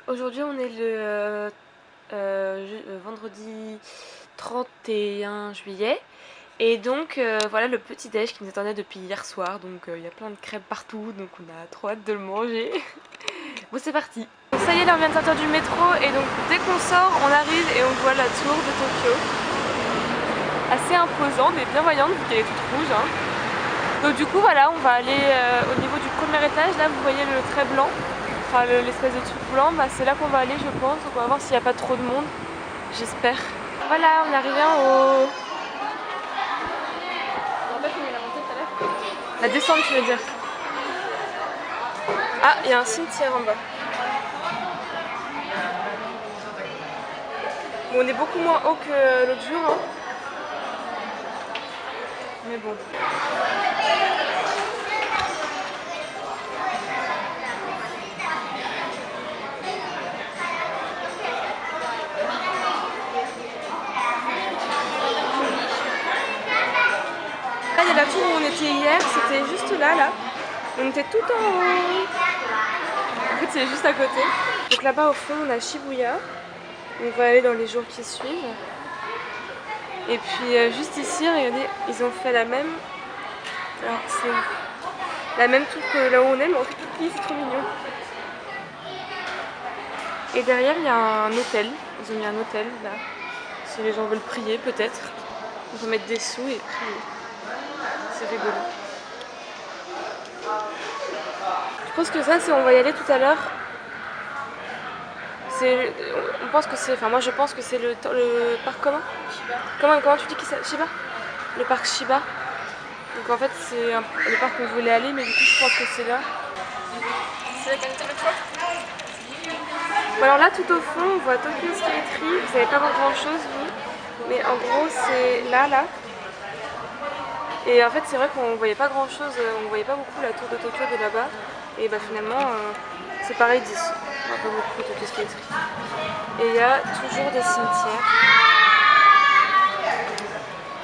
Aujourd'hui on est le vendredi 31 juillet et donc voilà le petit déj qui nous attendait depuis hier soir, donc il y a plein de crêpes partout, donc on a trop hâte de le manger. Bon, c'est parti. Ça y est, là on vient de sortir du métro et donc dès qu'on sort on arrive et on voit la tour de Tokyo, assez imposante et bien voyante vu qu'elle est toute rouge hein. Donc du coup voilà, on va aller au niveau du premier étage. Là vous voyez le trait blanc, enfin l'espèce de truc blanc, bah, c'est là qu'on va aller je pense. Donc on va voir s'il n'y a pas trop de monde, j'espère. Voilà, on est arrivé en haut. La descente tu veux dire? Ah, il y a un cimetière en bas. Bon, on est beaucoup moins haut que l'autre jour hein. Mais bon. Là il y a la tour où on était hier, c'était juste là. On était tout en haut. En fait c'est juste à côté. Donc là-bas au fond on a Shibuya. On va aller dans les jours qui suivent. Et puis juste ici, regardez, ils ont fait la même. Alors c'est la même tour que là où on est, mais en fait tout petit, c'est trop mignon. Et derrière il y a un hôtel. Ils ont mis un hôtel là. Si les gens veulent prier peut-être. On peut mettre des sous et prier. C'est rigolo. Je pense que ça, on va y aller tout à l'heure. On pense que c'est, enfin moi je pense que c'est le parc comment Shiba. Comment tu dis que c'est Shiba? Le parc Shiba. Donc en fait c'est le parc où on voulait aller, mais du coup je pense que c'est là. C'est la qualité de toi. Bon alors là tout au fond on voit Tokyo Skytree. Vous savez pas voir grand chose vous, mais en gros c'est là. Et en fait c'est vrai qu'on voyait pas grand chose, on voyait pas beaucoup la tour de Tokyo de là-bas. Et bah finalement c'est pareil d'ici. On voit pas beaucoup Tokyo Skytree. Et il y a toujours des cimetières.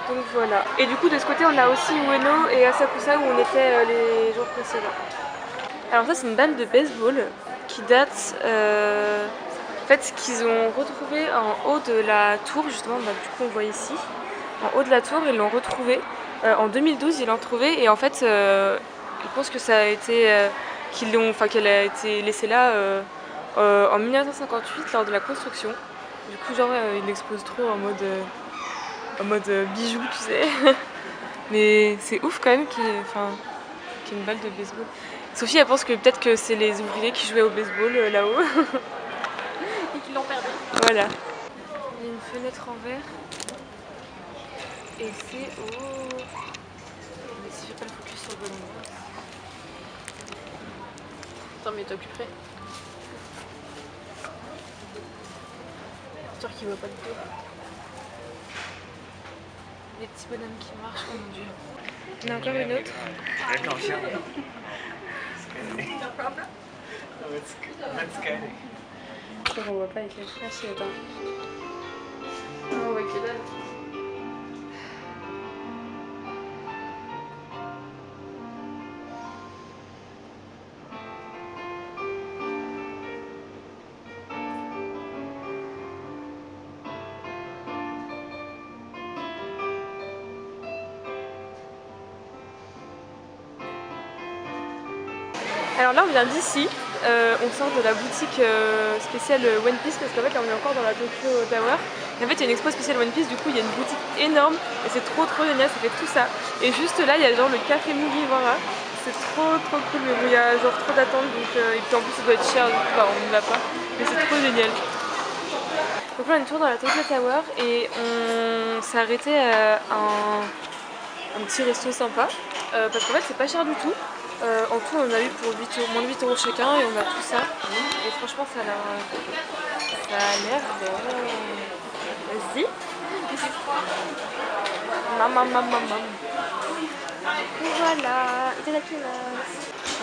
Donc voilà. Et du coup de ce côté on a aussi Ueno et Asakusa où on était les jours précédents. Alors ça c'est une balle de baseball qui date en fait qu'ils ont retrouvé en haut de la tour justement, bah, du coup on voit ici. En haut de la tour ils l'ont retrouvé. En 2012 ils l'ont trouvé et en fait je pense que ça a été qu'elle a été laissée là en 1958 lors de la construction. Du coup genre il expose trop en mode bijou tu sais. Mais c'est ouf quand même qu'il y ait une balle de baseball. Sophie elle pense que peut-être que c'est les ouvriers qui jouaient au baseball là-haut. Et qui l'ont perdu. Voilà. Il y a une fenêtre en verre. Et c'est mais si je fais pas le focus sur le bon endroit. Attends mais t'occuperais. Sûr qu'il voit pas de tout. Les petits bonhommes qui marchent, oh mon dieu. Il y en a encore une autre. On voit pas avec la flash, attends. On voit que dalle. Alors là on vient d'ici, on sort de la boutique spéciale One Piece parce qu'en fait là on est encore dans la Tokyo Tower. Et en fait il y a une expo spéciale One Piece, du coup il y a une boutique énorme et c'est trop génial, ça fait tout ça. Et juste là il y a genre le café Mugiwara, c'est trop cool, mais bon, il y a genre trop d'attente donc et puis en plus ça doit être cher, du coup bah, on n'y va pas, mais c'est trop génial. Donc là on est toujours dans la Tokyo Tower et on s'est arrêté à un petit resto sympa parce qu'en fait c'est pas cher du tout. En tout on a eu pour moins de 8 € chacun et on a tout ça. Et franchement ça a l'air bon. Vas-y. Maman. Voilà.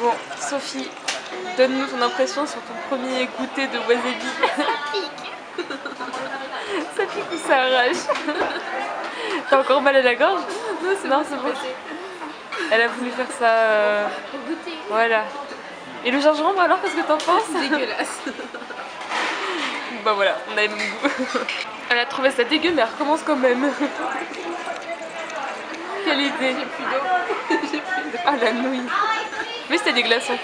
Bon, Sophie, donne-nous ton impression sur ton premier goûter de wasabi. Ça pique ou ça arrache? T'as encore mal à la gorge? Non, c'est bon. Elle a voulu faire ça. Pour goûter. Voilà. Et le gingembre alors, qu'est-ce que t'en penses? C'est dégueulasse. Bah voilà, on a le même goût. Elle a trouvé ça dégueu mais elle recommence quand même. Quelle idée. J'ai plus d'eau. J'ai plus d'eau. Ah la nouille. Mais c'était des glaçons.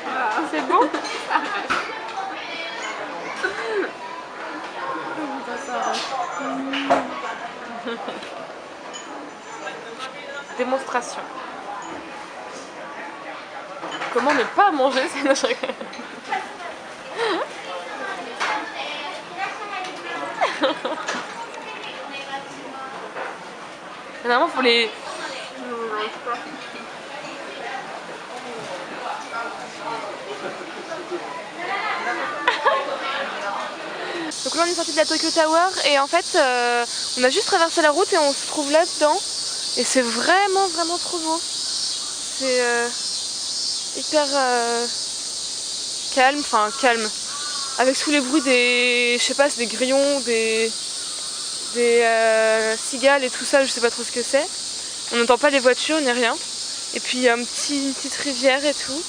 Ah. C'est bon? Démonstration. Comment ne pas manger ces noix? Normalement faut les... Donc là on est sorti de la Tokyo Tower et en fait on a juste traversé la route et on se trouve là-dedans. Et c'est vraiment trop beau. C'est hyper calme, enfin calme. Avec tous les bruits des, je sais pas, c'est des grillons, des cigales et tout ça, je sais pas trop ce que c'est. On n'entend pas les voitures ni rien. Et puis il y a une petite rivière et tout.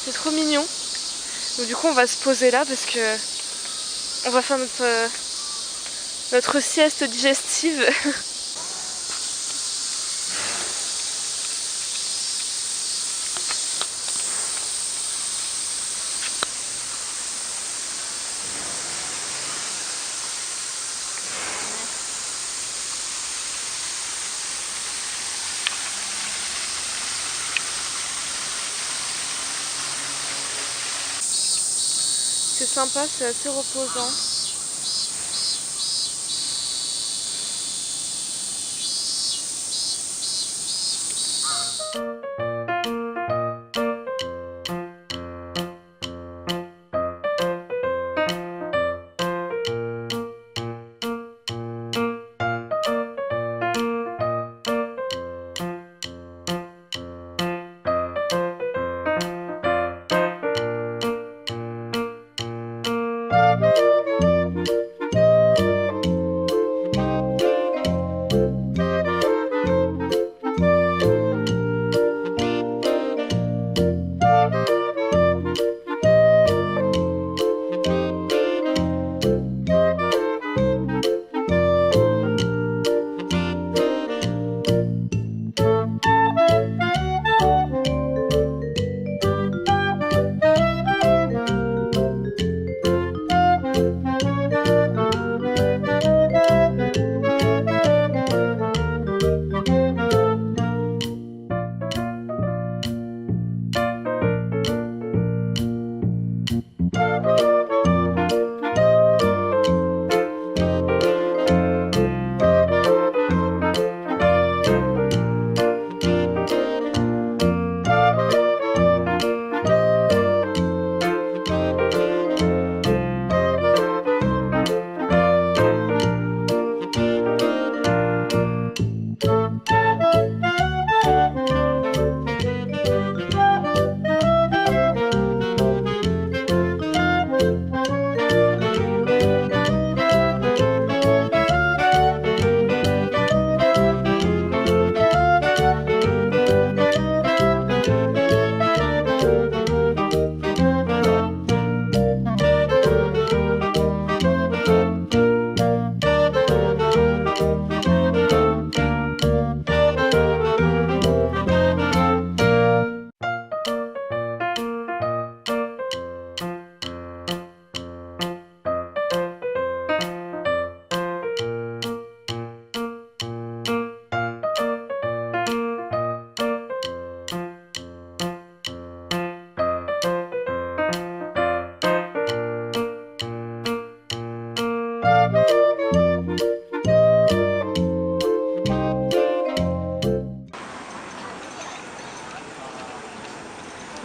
C'est trop mignon. Donc du coup on va se poser là parce que on va faire notre sieste digestive. C'est sympa, c'est assez reposant.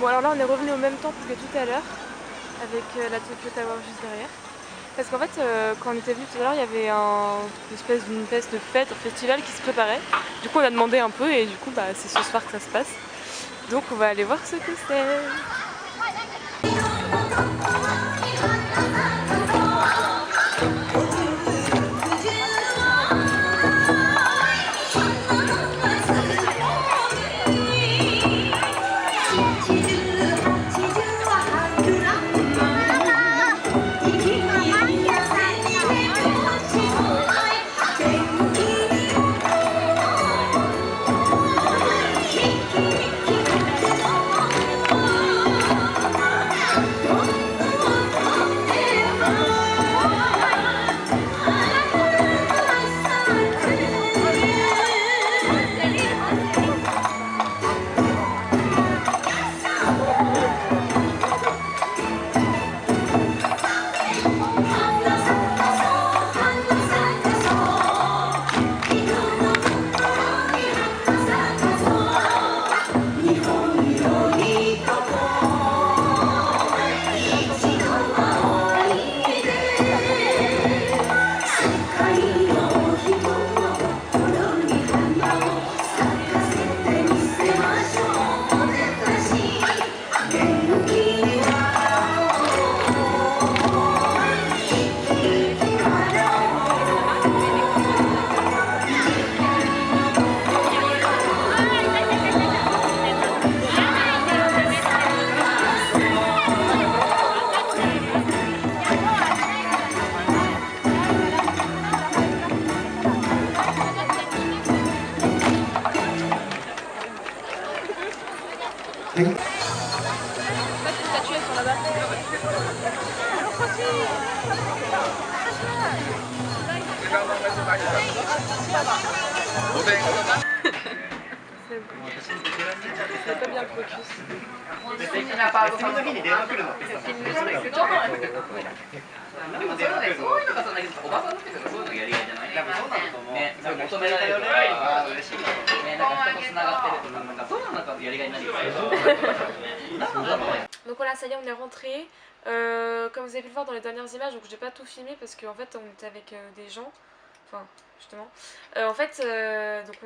Bon alors là on est revenu au même temps que tout à l'heure avec la Tokyo Tower juste derrière. Parce qu'en fait quand on était venu tout à l'heure il y avait une espèce de fête, un festival qui se préparait. Du coup on a demandé un peu et du coup bah, c'est ce soir que ça se passe. Donc on va aller voir ce que c'est. C'est bon. C'est pas bien le focus. Donc voilà, ça y est, on est rentré. Comme vous avez pu le voir dans les dernières images, donc je n'ai pas tout filmé parce qu'en fait on était avec des gens. Enfin, justement. En fait, donc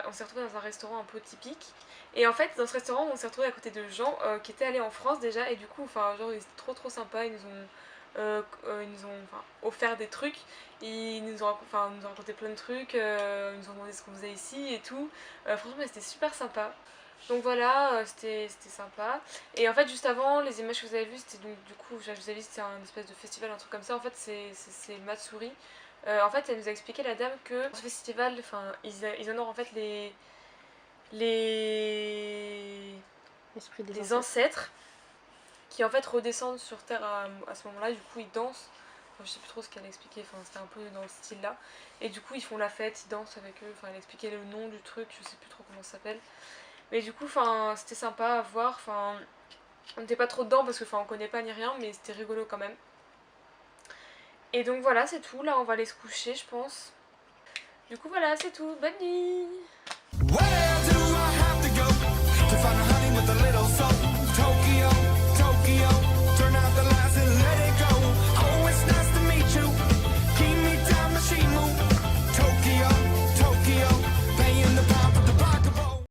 on s'est retrouvés dans un restaurant un peu typique. Et en fait, dans ce restaurant, on s'est retrouvés à côté de gens qui étaient allés en France déjà. Et du coup, enfin, genre, ils étaient trop sympas. Ils nous ont offert des trucs. Ils nous ont raconté plein de trucs. Ils nous ont demandé ce qu'on faisait ici et tout. Franchement, c'était super sympa. Donc voilà, c'était sympa. Et en fait, juste avant, les images que vous avez vues, c'était donc du coup, je vous avais dit, c'était un espèce de festival, un truc comme ça. En fait, c'est Matsuri. En fait, elle nous a expliqué, la dame, que ce festival, enfin, ils honorent en fait les ancêtres qui en fait redescendent sur Terre à ce moment-là. Du coup, ils dansent. Enfin, je sais plus trop ce qu'elle a expliqué, enfin, c'était un peu dans le style là. Et du coup, ils font la fête, ils dansent avec eux. Enfin, elle a expliqué le nom du truc, je sais plus trop comment ça s'appelle. Mais du coup, enfin, c'était sympa à voir. Enfin, on n'était pas trop dedans parce que, enfin, on connaît pas ni rien, mais c'était rigolo quand même. Et donc voilà, c'est tout. Là, on va aller se coucher, je pense. Du coup, voilà, c'est tout. Bonne nuit.